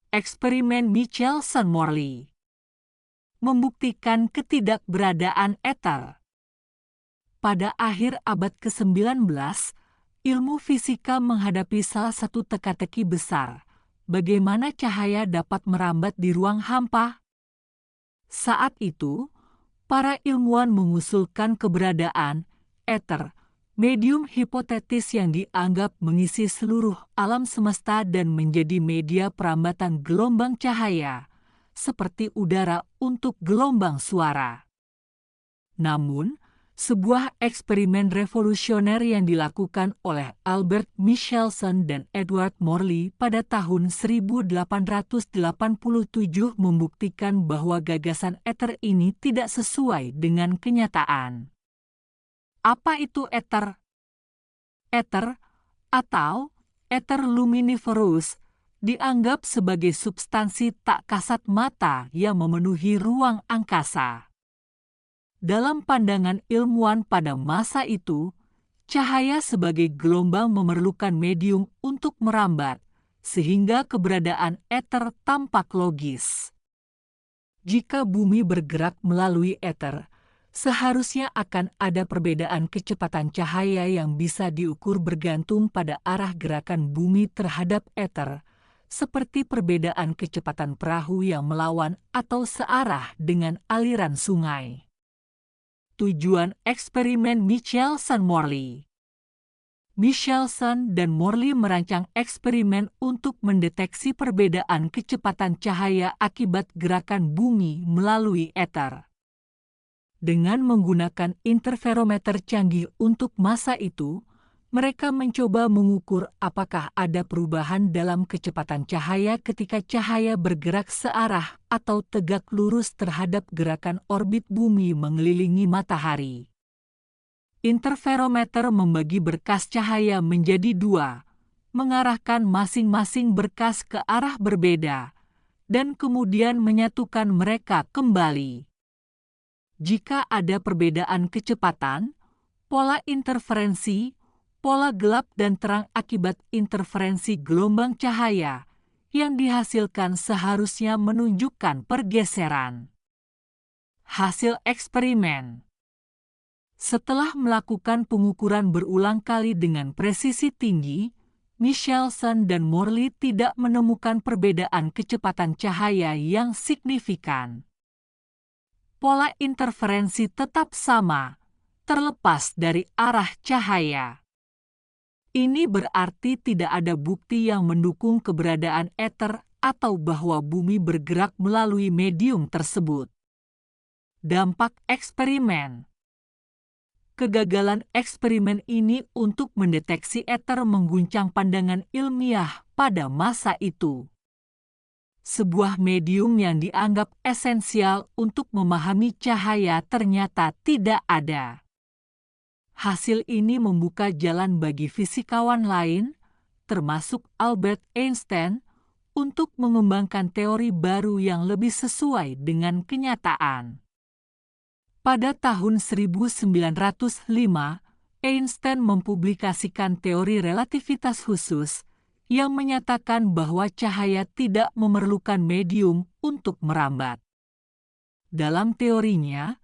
Eksperimen Michelson-Morley membuktikan ketidakberadaan ether. Pada akhir abad ke-19, ilmu fisika menghadapi salah satu teka-teki besar. Bagaimana cahaya dapat merambat di ruang hampa? Saat itu, para ilmuwan mengusulkan keberadaan ether, medium hipotetis yang dianggap mengisi seluruh alam semesta dan menjadi media perambatan gelombang cahaya, seperti udara untuk gelombang suara. Namun, sebuah eksperimen revolusioner yang dilakukan oleh Albert Michelson dan Edward Morley pada tahun 1887 membuktikan bahwa gagasan ether ini tidak sesuai dengan kenyataan. Apa itu ether? Ether atau ether luminiferus dianggap sebagai substansi tak kasat mata yang memenuhi ruang angkasa. Dalam pandangan ilmuwan pada masa itu, cahaya sebagai gelombang memerlukan medium untuk merambat, sehingga keberadaan ether tampak logis. Jika bumi bergerak melalui ether, seharusnya akan ada perbedaan kecepatan cahaya yang bisa diukur bergantung pada arah gerakan bumi terhadap ether, seperti perbedaan kecepatan perahu yang melawan atau searah dengan aliran sungai. Tujuan eksperimen Michelson-Morley. Michelson dan Morley merancang eksperimen untuk mendeteksi perbedaan kecepatan cahaya akibat gerakan bumi melalui ether. Dengan menggunakan interferometer canggih untuk masa itu, mereka mencoba mengukur apakah ada perubahan dalam kecepatan cahaya ketika cahaya bergerak searah atau tegak lurus terhadap gerakan orbit bumi mengelilingi matahari. Interferometer membagi berkas cahaya menjadi dua, mengarahkan masing-masing berkas ke arah berbeda, dan kemudian menyatukan mereka kembali. Jika ada perbedaan kecepatan, pola interferensi, pola gelap dan terang akibat interferensi gelombang cahaya yang dihasilkan seharusnya menunjukkan pergeseran. Hasil eksperimen. Setelah melakukan pengukuran berulang kali dengan presisi tinggi, Michelson dan Morley tidak menemukan perbedaan kecepatan cahaya yang signifikan. Pola interferensi tetap sama, terlepas dari arah cahaya. Ini berarti tidak ada bukti yang mendukung keberadaan ether atau bahwa bumi bergerak melalui medium tersebut. Dampak eksperimen. Kegagalan eksperimen ini untuk mendeteksi ether mengguncang pandangan ilmiah pada masa itu. Sebuah medium yang dianggap esensial untuk memahami cahaya ternyata tidak ada. Hasil ini membuka jalan bagi fisikawan lain, termasuk Albert Einstein, untuk mengembangkan teori baru yang lebih sesuai dengan kenyataan. Pada tahun 1905, Einstein mempublikasikan teori relativitas khusus yang menyatakan bahwa cahaya tidak memerlukan medium untuk merambat. Dalam teorinya,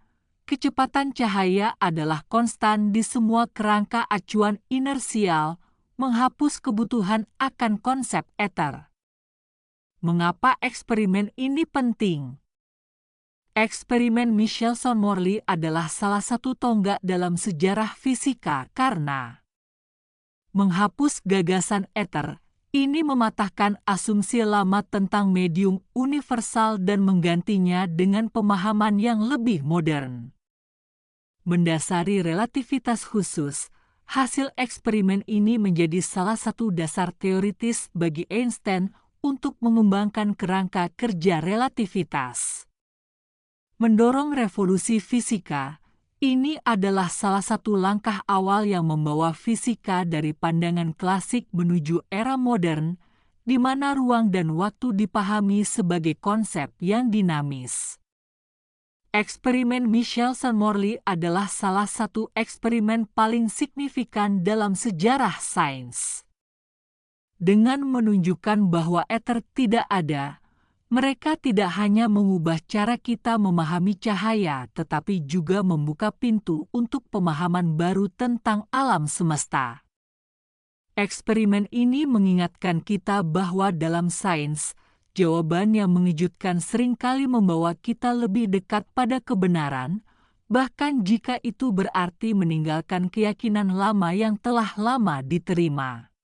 kecepatan cahaya adalah konstan di semua kerangka acuan inersial, menghapus kebutuhan akan konsep ether. Mengapa eksperimen ini penting? Eksperimen Michelson-Morley adalah salah satu tonggak dalam sejarah fisika karena menghapus gagasan ether. Ini mematahkan asumsi lama tentang medium universal dan menggantinya dengan pemahaman yang lebih modern. Mendasari relativitas khusus, hasil eksperimen ini menjadi salah satu dasar teoritis bagi Einstein untuk mengembangkan kerangka kerja relativitas. Mendorong revolusi fisika, ini adalah salah satu langkah awal yang membawa fisika dari pandangan klasik menuju era modern, di mana ruang dan waktu dipahami sebagai konsep yang dinamis. Eksperimen Michelson-Morley adalah salah satu eksperimen paling signifikan dalam sejarah sains. Dengan menunjukkan bahwa ether tidak ada, mereka tidak hanya mengubah cara kita memahami cahaya, tetapi juga membuka pintu untuk pemahaman baru tentang alam semesta. Eksperimen ini mengingatkan kita bahwa dalam sains, jawaban yang mengejutkan seringkali membawa kita lebih dekat pada kebenaran, bahkan jika itu berarti meninggalkan keyakinan lama yang telah lama diterima.